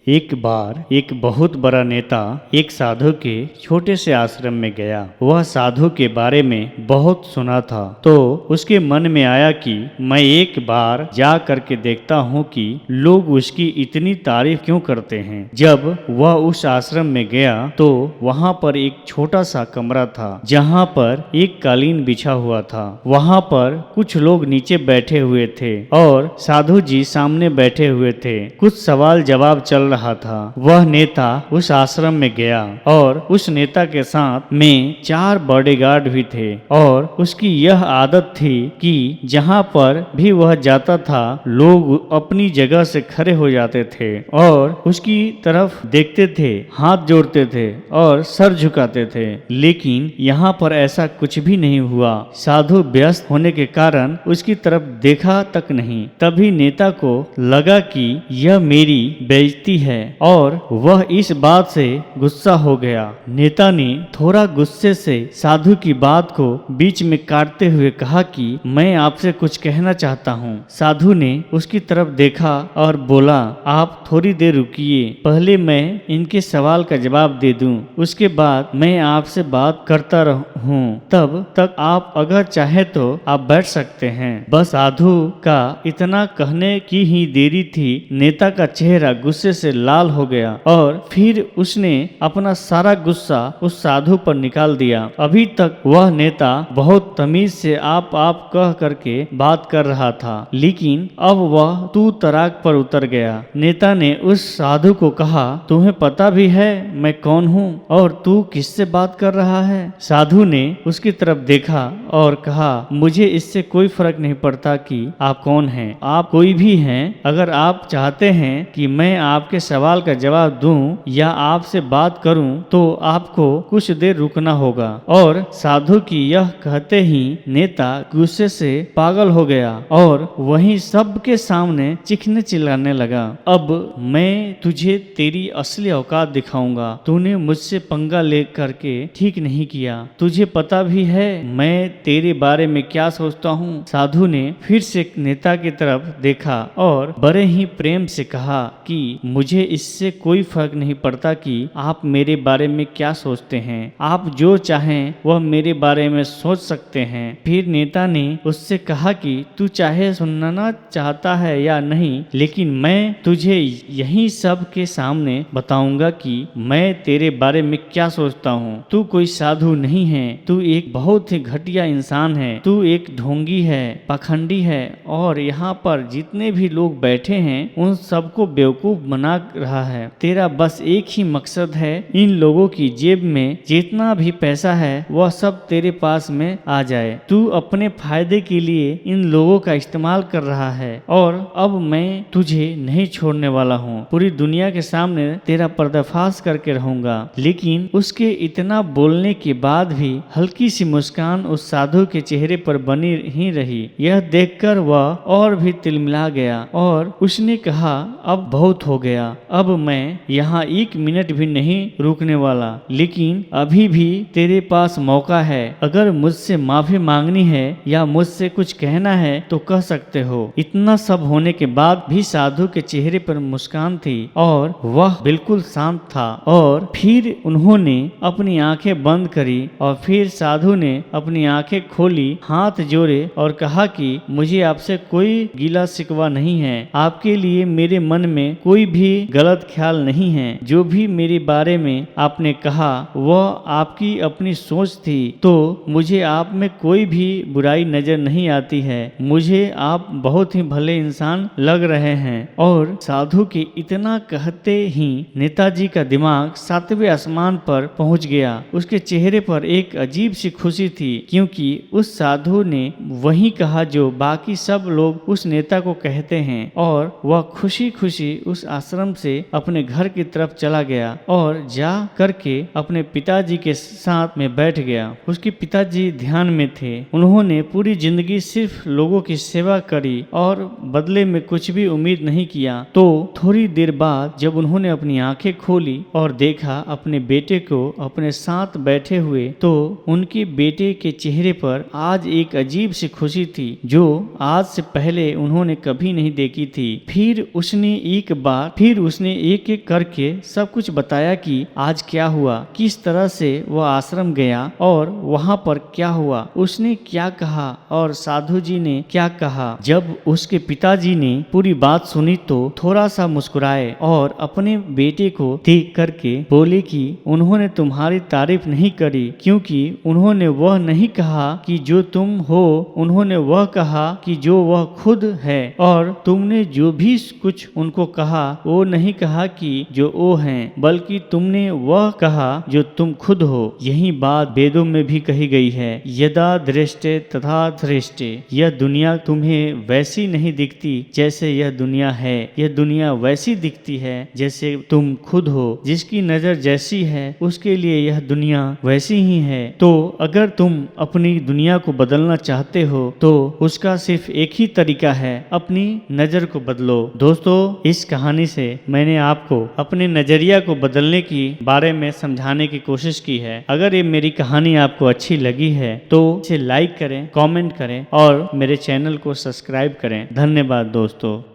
एक बार एक बहुत बड़ा नेता एक साधु के छोटे से आश्रम में गया। वह साधु के बारे में बहुत सुना था, तो उसके मन में आया कि मैं एक बार जा करके देखता हूँ कि लोग उसकी इतनी तारीफ क्यों करते हैं। जब वह उस आश्रम में गया तो वहाँ पर एक छोटा सा कमरा था, जहाँ पर एक कालीन बिछा हुआ था। वहाँ पर कुछ लोग नीचे बैठे हुए थे और साधु जी सामने बैठे हुए थे। कुछ सवाल जवाब चल रहा था। वह नेता उस आश्रम में गया और उस नेता के साथ में 4 बॉडीगार्ड भी थे और उसकी यह आदत थी कि जहाँ पर भी वह जाता था लोग अपनी जगह से खड़े हो जाते थे और उसकी तरफ देखते थे, हाथ जोड़ते थे और सर झुकाते थे। लेकिन यहाँ पर ऐसा कुछ भी नहीं हुआ। साधु व्यस्त होने के कारण उसकी तरफ देखा तक नहीं। तभी नेता को लगा कि यह मेरी बेइज्जती है और वह इस बात से गुस्सा हो गया। नेता ने थोड़ा गुस्से से साधु की बात को बीच में काटते हुए कहा कि मैं आपसे कुछ कहना चाहता हूँ। साधु ने उसकी तरफ देखा और बोला, आप थोड़ी देर रुकिए, पहले मैं इनके सवाल का जवाब दे दूं, उसके बाद मैं आपसे बात करता रहूं। तब तक आप अगर चाहे तो आप बैठ सकते हैं। बस साधु का इतना कहने की ही देरी थी, नेता का चेहरा गुस्से से लाल हो गया और फिर उसने अपना सारा गुस्सा उस साधु पर निकाल दिया। अभी तक वह नेता बहुत तमीज से आप कह करके बात कर रहा था, लेकिन अब वह तू तराक पर उतर गया। नेता ने उस साधु को कहा, तुम्हें पता भी है मैं कौन हूँ और तू किससे बात कर रहा है? साधु ने उसकी तरफ देखा और कहा, मुझे इससे कोई फर्क नहीं पड़ता कि आप कौन हैं। आप कोई भी हैं। अगर आप चाहते हैं कि मैं आपके सवाल का जवाब दूं या आपसे बात करूं तो आपको कुछ देर रुकना होगा। और साधु की यह कहते ही नेता गुस्से से पागल हो गया और वहीं सबके सामने चीखने चिल्लाने लगा, अब मैं तुझे तेरी असली औकात दिखाऊंगा। तूने मुझसे पंगा ले करके ठीक नहीं किया। तुझे पता भी है मैं तेरे बारे में क्या सोचता हूँ। साधु ने फिर से नेता की तरफ देखा और बड़े ही प्रेम से कहा कि मुझे इससे कोई फर्क नहीं पड़ता कि आप मेरे बारे में क्या सोचते हैं। आप जो चाहें वह मेरे बारे में सोच सकते हैं। फिर नेता ने उससे कहा कि तू चाहे सुनना चाहता है या नहीं, लेकिन मैं तुझे यही सब के सामने बताऊंगा कि मैं तेरे बारे में क्या सोचता हूँ। तू कोई साधु नहीं है। तू एक बहुत ही घटिया इंसान है। तू एक ढोंगी है, पाखंडी है और यहाँ पर जितने भी लोग बैठे हैं उन सबको बेवकूफ बना रहा है। तेरा बस एक ही मकसद है, इन लोगों की जेब में जितना भी पैसा है वह सब तेरे पास में आ जाए। तू अपने फायदे के लिए इन लोगों का इस्तेमाल कर रहा है और अब मैं तुझे नहीं छोड़ने वाला हूँ। पूरी दुनिया के सामने तेरा पर्दाफाश करके रहूंगा। लेकिन उसके इतना बोलने के बाद भी हल्की सी मुस्कान उस साधु के चेहरे पर बनी ही रही। यह देखकर वह और भी तिलमिला गया और उसने कहा, अब बहुत हो गया। अब मैं यहाँ 1 मिनट भी नहीं रुकने वाला। लेकिन अभी भी तेरे पास मौका है। अगर मुझसे माफी मांगनी है या मुझसे कुछ कहना है तो कह सकते हो। इतना सब होने के बाद भी साधु के चेहरे पर मुस्कान थी और वह बिल्कुल शांत था। और फिर उन्होंने अपनी आंखें बंद करी और फिर साधु ने अपनी आंखें खोली, हाथ जोड़े और कहा कि मुझे आपसे कोई गिला शिकवा नहीं है। आपके लिए मेरे मन में कोई भी गलत ख्याल नहीं है। जो भी मेरे बारे में आपने कहा वह आपकी अपनी सोच थी, तो मुझे आप में कोई भी बुराई नजर नहीं आती है। मुझे आप बहुत ही भले इंसान लग रहे हैं। और साधु के इतना कहते ही नेताजी का दिमाग 7वें आसमान पर पहुंच गया। उसके चेहरे पर एक अजीब सी खुशी थी, क्योंकि उस साधु ने वही कहा जो बाकी सब लोग उस नेता को कहते हैं। और वह खुशी खुशी उस आश्रम से अपने घर की तरफ चला गया और जा करके अपने पिताजी के साथ में बैठ गया। उसके पिताजी ध्यान में थे। उन्होंने पूरी जिंदगी सिर्फ लोगों की सेवा करी और बदले में कुछ भी उम्मीद नहीं किया। तो थोड़ी देर बाद जब उन्होंने अपनी आंखें खोली और देखा अपने बेटे को अपने साथ बैठे हुए, तो उनके बेटे के चेहरे पर आज एक अजीब सी खुशी थी जो आज से पहले उन्होंने कभी नहीं देखी थी। फिर उसने एक बार फिर फिर उसने एक एक करके सब कुछ बताया कि आज क्या हुआ, किस तरह से वह आश्रम गया और वहाँ पर क्या हुआ, उसने क्या कहा और साधु जी ने क्या कहा। जब उसके पिताजी ने पूरी बात सुनी तो थोड़ा सा मुस्कुराए और अपने बेटे को देख करके बोले कि उन्होंने तुम्हारी तारीफ नहीं करी, क्योंकि उन्होंने वह नहीं कहा कि जो तुम हो, उन्होंने वह कहा कि जो वह खुद है, और तुमने जो भी कुछ उनको कहा वो नहीं कहा कि जो वो हैं, बल्कि तुमने वह कहा जो तुम खुद हो। यही बात वेदों में भी कही गई है, यदा दृष्टे तथा धृष्टे। यह दुनिया तुम्हें वैसी नहीं दिखती जैसे यह दुनिया है, यह दुनिया वैसी दिखती है जैसे तुम खुद हो। जिसकी नजर जैसी है उसके लिए यह दुनिया वैसी ही है। तो अगर तुम अपनी दुनिया को बदलना चाहते हो तो उसका सिर्फ एक ही तरीका है, अपनी नजर को बदलो। दोस्तों, इस कहानी से मैंने आपको अपने नजरिया को बदलने की बारे में समझाने की कोशिश की है। अगर ये मेरी कहानी आपको अच्छी लगी है तो इसे लाइक करें, कमेंट करें और मेरे चैनल को सब्सक्राइब करें। धन्यवाद दोस्तों।